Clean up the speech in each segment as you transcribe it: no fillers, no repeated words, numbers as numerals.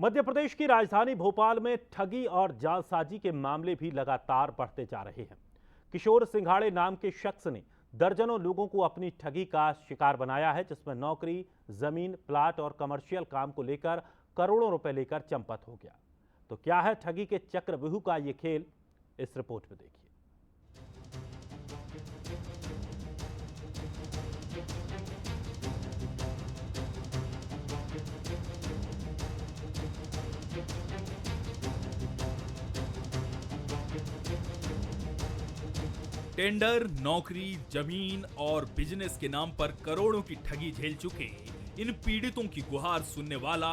मध्य प्रदेश की राजधानी भोपाल में ठगी और जालसाजी के मामले भी लगातार बढ़ते जा रहे हैं। किशोर सिंघाड़े नाम के शख्स ने दर्जनों लोगों को अपनी ठगी का शिकार बनाया है, जिसमें नौकरी, जमीन, प्लाट और कमर्शियल काम को लेकर करोड़ों रुपए लेकर चंपत हो गया। तो क्या है ठगी के चक्रव्यूह का ये खेल, इस रिपोर्ट में देखिए। टेंडर, नौकरी, जमीन और बिजनेस के नाम पर करोड़ों की ठगी झेल चुके इन पीड़ितों की गुहार सुनने वाला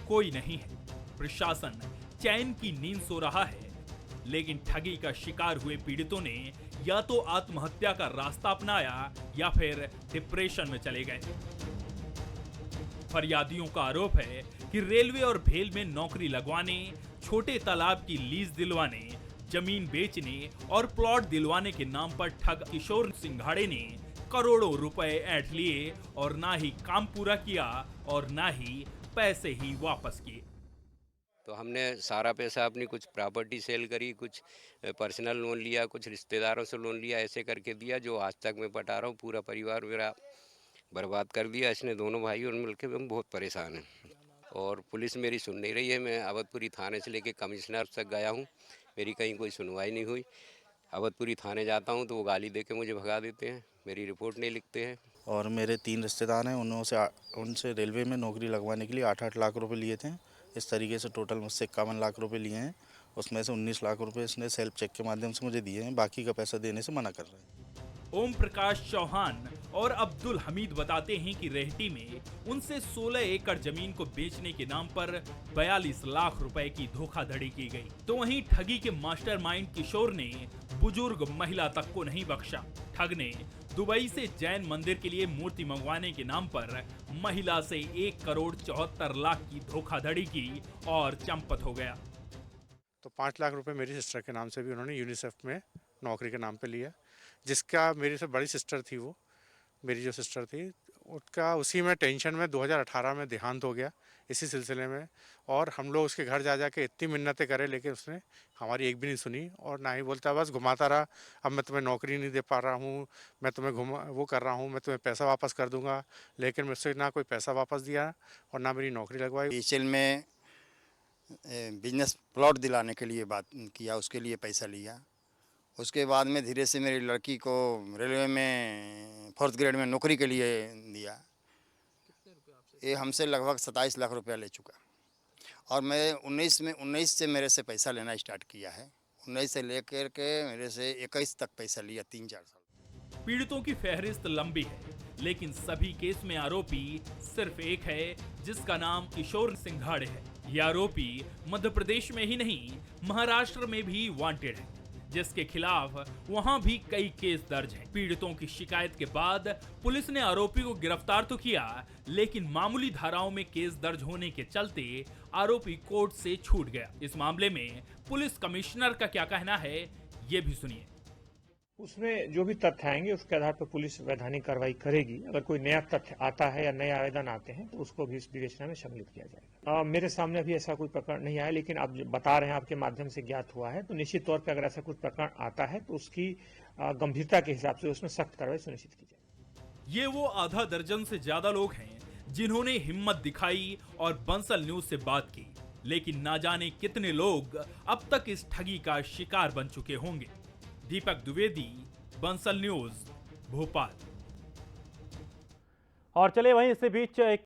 कोई नहीं है। प्रशासन चैन की नींद सो रहा है, लेकिन ठगी का शिकार हुए पीड़ितों ने या तो आत्महत्या का रास्ता अपनाया या फिर डिप्रेशन में चले गए। फरियादियों का आरोप है कि रेलवे और भेल में नौकरी लगवाने, छोटे तालाब की लीज दिलवाने, जमीन बेचने और प्लॉट दिलवाने के नाम पर ठग किशोर सिंघाड़े ने करोड़ों रुपए ऐंठ लिए और ना ही काम पूरा किया और ना ही पैसे ही वापस किए। तो हमने सारा पैसा अपनी कुछ प्रॉपर्टी सेल करी, कुछ पर्सनल लोन लिया, कुछ रिश्तेदारों से लोन लिया, ऐसे करके दिया जो आज तक मैं पटा रहा हूँ। पूरा परिवार मेरा बर्बाद कर दिया इसने, दोनों भाई और मिलकर हम बहुत परेशान हैं। और पुलिस मेरी सुन नहीं रही है। मैं अवधपुरी थाने से लेके कमिश्नर तक गया हूँ, मेरी कहीं कोई सुनवाई नहीं हुई। अवधपुरी थाने जाता हूँ तो वो गाली दे के मुझे भगा देते हैं, मेरी रिपोर्ट नहीं लिखते हैं। और मेरे 3 रिश्तेदार हैं, उनसे रेलवे में नौकरी लगवाने के लिए 8-8 लाख रुपए लिए थे। इस तरीके से टोटल मुझसे 51 लाख रुपए लिए हैं। उसमें से 19 लाख रुपए इसने सेल्फ चेक के माध्यम से मुझे दिए हैं, बाकी का पैसा देने से मना कर रहे हैं। ओम प्रकाश चौहान और अब्दुल हमीद बताते हैं कि रेहटी में उनसे 16 एकड़ जमीन को बेचने के नाम पर 42 लाख रुपए की धोखाधड़ी की गई। तो वहीं ठगी के मास्टरमाइंड किशोर ने बुजुर्ग महिला तक को नहीं बख्शा। ठग ने दुबई से जैन मंदिर के लिए मूर्ति मंगवाने के नाम पर महिला से 1 करोड़ 74 लाख की धोखाधड़ी की और चंपत हो गया। तो 5 लाख रुपए मेरी सिस्टर के नाम से भी उन्होंने यूनिसेफ में नौकरी के नाम पे लिया, जिसका मेरी से बड़ी सिस्टर थी, वो मेरी जो सिस्टर थी उसका उसी में टेंशन में 2018 में देहांत हो गया, इसी सिलसिले में। और हम लोग उसके घर जा के इतनी मिन्नतें करे, लेकिन उसने हमारी एक भी नहीं सुनी और ना ही बोलता, बस घुमाता रहा। अब मैं तुम्हें नौकरी नहीं दे पा रहा हूँ, मैं तुम्हें वो कर रहा हूँ, मैं तुम्हें पैसा वापस कर दूंगा। लेकिन मुझसे ना कोई पैसा वापस दिया और ना मेरी नौकरी लगवाई। बीएचएल में बिजनेस प्लॉट दिलाने के लिए बात किया, उसके लिए पैसा लिया। उसके बाद में धीरे से मेरी लड़की को रेलवे में 4th ग्रेड में नौकरी के लिए दिया। ये हमसे लगभग 27 लाख रुपया ले चुका। और मैं 19 से मेरे से पैसा लेना स्टार्ट किया है। 19 से लेकर के मेरे से 21 तक पैसा लिया, 3-4 साल। पीड़ितों की फहरिस्त लंबी है, लेकिन सभी केस में आरोपी सिर्फ एक है, जिसका नाम किशोर सिंघाड़े है। ये आरोपी मध्य प्रदेश में ही नहीं, महाराष्ट्र में भी वांटेड है, जिसके खिलाफ वहां भी कई केस दर्ज हैं। पीड़ितों की शिकायत के बाद पुलिस ने आरोपी को गिरफ्तार तो किया, लेकिन मामूली धाराओं में केस दर्ज होने के चलते आरोपी कोर्ट से छूट गया। इस मामले में पुलिस कमिश्नर का क्या कहना है, ये भी सुनिए। उसमें जो भी तथ्य आएंगे उसके आधार पर पुलिस वैधानिक कार्रवाई करेगी। अगर कोई नया तथ्य आता है या नए आवेदन आते हैं तो उसको भी इस विवेचना में सम्मिलित किया जाएगा। मेरे सामने अभी ऐसा कोई प्रकरण नहीं आया, लेकिन आप बता रहे हैं, आपके माध्यम से ज्ञात हुआ है, तो निश्चित तौर पर अगर ऐसा कुछ प्रकरण आता है तो उसकी गंभीरता के हिसाब से उसमें सख्त कार्रवाई सुनिश्चित की जाएगी। ये वो आधा दर्जन से ज्यादा लोग हैं जिन्होंने हिम्मत दिखाई और बंसल न्यूज से बात की, लेकिन ना जाने कितने लोग अब तक इस ठगी का शिकार बन चुके होंगे। दीपक द्विवेदी, बंसल न्यूज, भोपाल। और चले वहीं इसी बीच एक